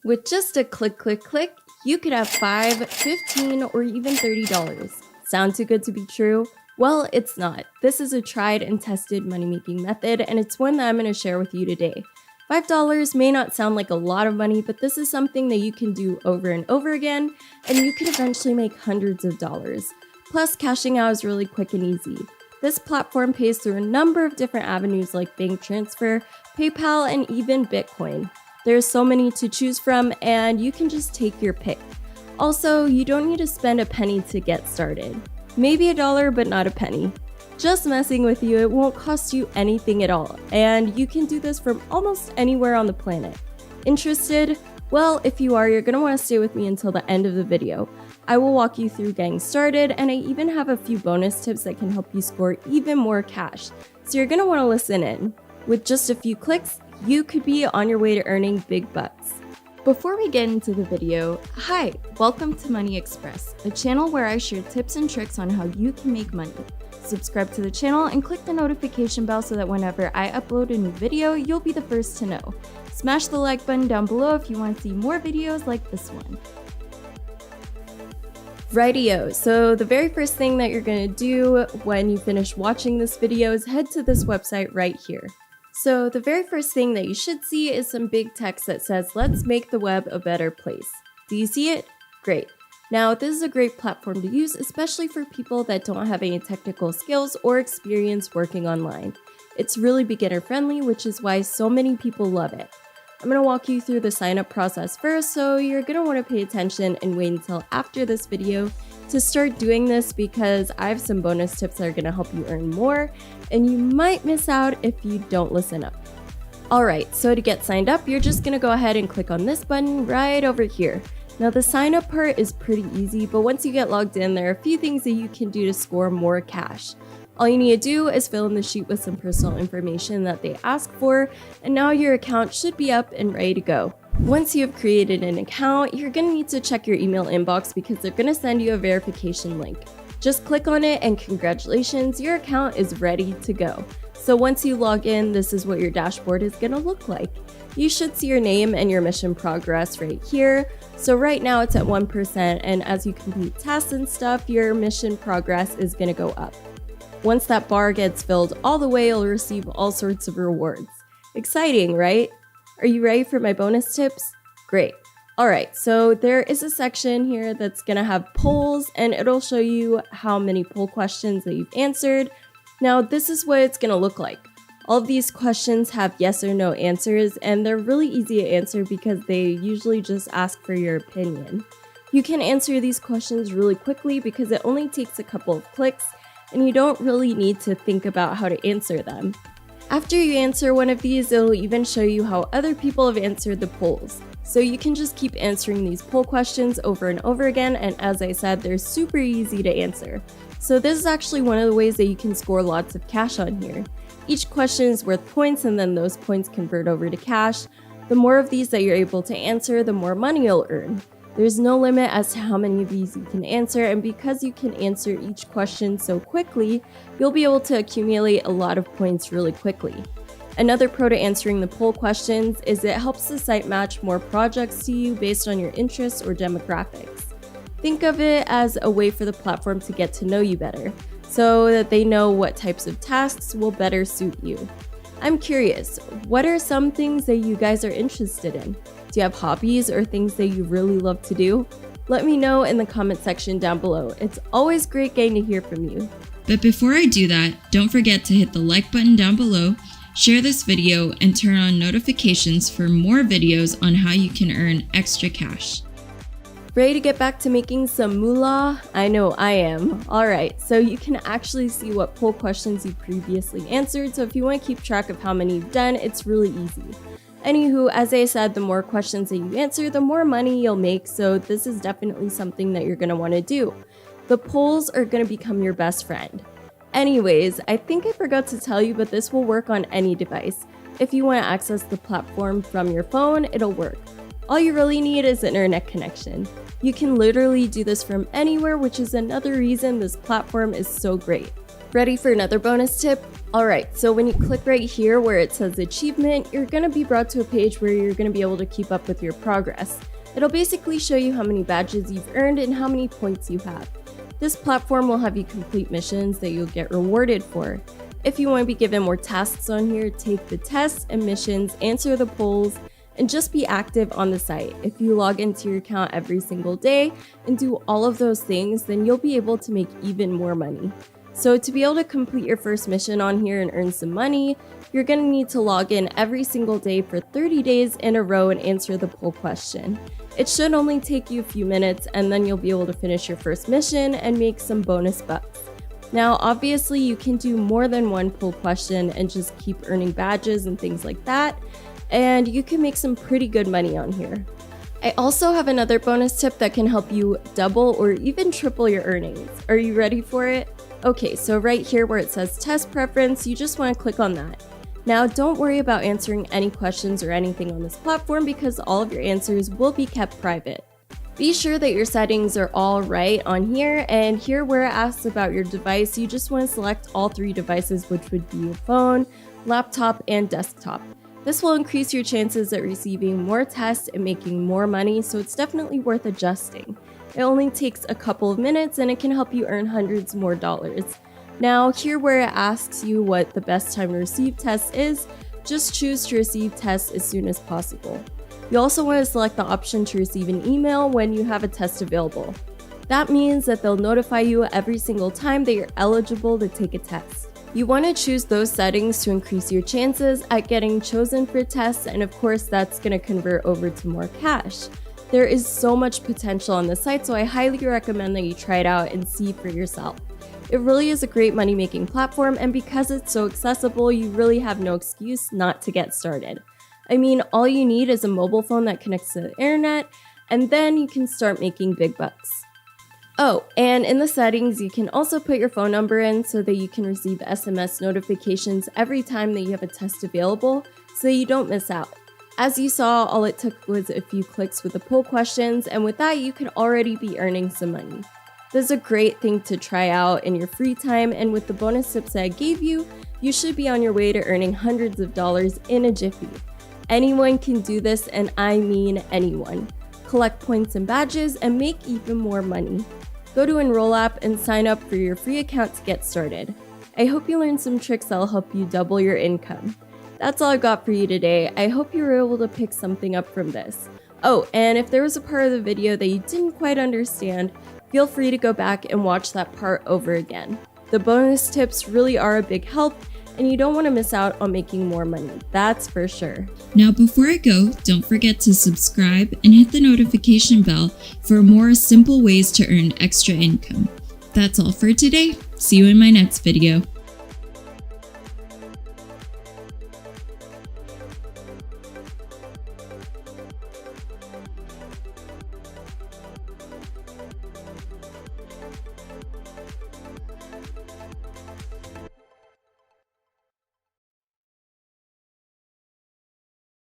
With just a click, you could have $5, $15, or even $30. Sound too good to be true? Well, it's not. This is a tried and tested money-making method, and it's one that I'm going to share with you today. $5 may not sound like a lot of money, but this is something that you can do over and over again, and you could eventually make hundreds of dollars. Plus, cashing out is really quick and easy. This platform pays through a number of different avenues like bank transfer, PayPal, and even Bitcoin. There's so many to choose from, and you can just take your pick. Also, you don't need to spend a penny to get started. Maybe $1, but not a penny. Just messing with you, it won't cost you anything at all, and you can do this from almost anywhere on the planet. Interested? Well, if you are, you're going to want to stay with me until the end of the video. I will walk you through getting started, and I even have a few bonus tips that can help you score even more cash, so you're going to want to listen in. With just a few clicks, you could be on your way to earning big bucks. Before we get into the video, hi, welcome to Money Express, a channel where I share tips and tricks on how you can make money. Subscribe to the channel and click the notification bell so that whenever I upload a new video, you'll be the first to know. Smash the like button down below if you want to see more videos like this one. Rightio, so the very first thing that you're going to do when you finish watching this video is head to this website right here. So the very first thing that you should see is some big text that says, "Let's make the web a better place." Do you see it? Great. Now, this is a great platform to use, especially for people that don't have any technical skills or experience working online. It's really beginner friendly, which is why so many people love it. I'm going to walk you through the sign up process first, so you're going to want to pay attention and wait until after this video to start doing this because I have some bonus tips that are going to help you earn more, and you might miss out if you don't listen up. Alright, so to get signed up, you're just going to go ahead and click on this button right over here. Now the sign up part is pretty easy, but once you get logged in, there are a few things that you can do to score more cash. All you need to do is fill in the sheet with some personal information that they ask for, and now your account should be up and ready to go. Once you have created an account, you're going to need to check your email inbox because they're going to send you a verification link. Just click on it and congratulations, your account is ready to go. So once you log in, this is what your dashboard is going to look like. You should see your name and your mission progress right here. So right now it's at 1%, and as you complete tasks and stuff, your mission progress is going to go up. Once that bar gets filled all the way, you'll receive all sorts of rewards. Exciting, right? Are you ready for my bonus tips? Great. Alright, so there is a section here that's going to have polls, and it'll show you how many poll questions that you've answered. Now, this is what it's going to look like. All of these questions have yes or no answers, and they're really easy to answer because they usually just ask for your opinion. You can answer these questions really quickly because it only takes a couple of clicks, and you don't really need to think about how to answer them. After you answer one of these, it'll even show you how other people have answered the polls. So you can just keep answering these poll questions over and over again, and as I said, they're super easy to answer. So this is actually one of the ways that you can score lots of cash on here. Each question is worth points, and then those points convert over to cash. The more of these that you're able to answer, the more money you'll earn. There's no limit as to how many of these you can answer, and because you can answer each question so quickly, you'll be able to accumulate a lot of points really quickly. Another pro to answering the poll questions is it helps the site match more projects to you based on your interests or demographics. Think of it as a way for the platform to get to know you better, so that they know what types of tasks will better suit you. I'm curious, what are some things that you guys are interested in? Do you have hobbies or things that you really love to do? Let me know in the comment section down below. It's always great getting to hear from you. But before I do that, don't forget to hit the like button down below, share this video, and turn on notifications for more videos on how you can earn extra cash. Ready to get back to making some moolah? I know I am. Alright, so you can actually see what poll questions you previously answered, so if you want to keep track of how many you've done, it's really easy. Anywho, as I said, the more questions that you answer, the more money you'll make, so this is definitely something that you're going to want to do. The polls are going to become your best friend. Anyways, I think I forgot to tell you, but this will work on any device. If you want to access the platform from your phone, it'll work. All you really need is an internet connection. You can literally do this from anywhere, which is another reason this platform is so great. Ready for another bonus tip? Alright, so when you click right here where it says achievement, you're going to be brought to a page where you're going to be able to keep up with your progress. It'll basically show you how many badges you've earned and how many points you have. This platform will have you complete missions that you'll get rewarded for. If you want to be given more tasks on here, take the tests and missions, answer the polls, and just be active on the site. If you log into your account every single day and do all of those things, then you'll be able to make even more money. So to be able to complete your first mission on here and earn some money, you're going to need to log in every single day for 30 days in a row and answer the poll question. It should only take you a few minutes, and then you'll be able to finish your first mission and make some bonus bucks. Now, obviously, you can do more than one poll question and just keep earning badges and things like that, and you can make some pretty good money on here. I also have another bonus tip that can help you double or even triple your earnings. Are you ready for it? Okay, so right here where it says test preference, you just want to click on that. Now, don't worry about answering any questions or anything on this platform because all of your answers will be kept private. Be sure that your settings are all right on here, and here where it asks about your device, you just want to select all 3 devices, which would be your phone, laptop, and desktop. This will increase your chances at receiving more tests and making more money, so it's definitely worth adjusting. It only takes a couple of minutes and it can help you earn hundreds more dollars. Now, here where it asks you what the best time to receive tests is, just choose to receive tests as soon as possible. You also want to select the option to receive an email when you have a test available. That means that they'll notify you every single time that you're eligible to take a test. You want to choose those settings to increase your chances at getting chosen for tests, and of course that's going to convert over to more cash. There is so much potential on the site, so I highly recommend that you try it out and see for yourself. It really is a great money-making platform, and because it's so accessible, you really have no excuse not to get started. I mean, all you need is a mobile phone that connects to the internet, and then you can start making big bucks. Oh, and in the settings, you can also put your phone number in so that you can receive SMS notifications every time that you have a test available, so you don't miss out. As you saw, all it took was a few clicks with the poll questions, and with that, you could already be earning some money. This is a great thing to try out in your free time, and with the bonus tips that I gave you, you should be on your way to earning hundreds of dollars in a jiffy. Anyone can do this, and I mean anyone. Collect points and badges and make even more money. Go to Enroll app and sign up for your free account to get started. I hope you learned some tricks that'll help you double your income. That's all I've got for you today. I hope you were able to pick something up from this. Oh, and if there was a part of the video that you didn't quite understand, feel free to go back and watch that part over again. The bonus tips really are a big help, and you don't want to miss out on making more money, that's for sure. Now before I go, don't forget to subscribe and hit the notification bell for more simple ways to earn extra income. That's all for today. See you in my next video.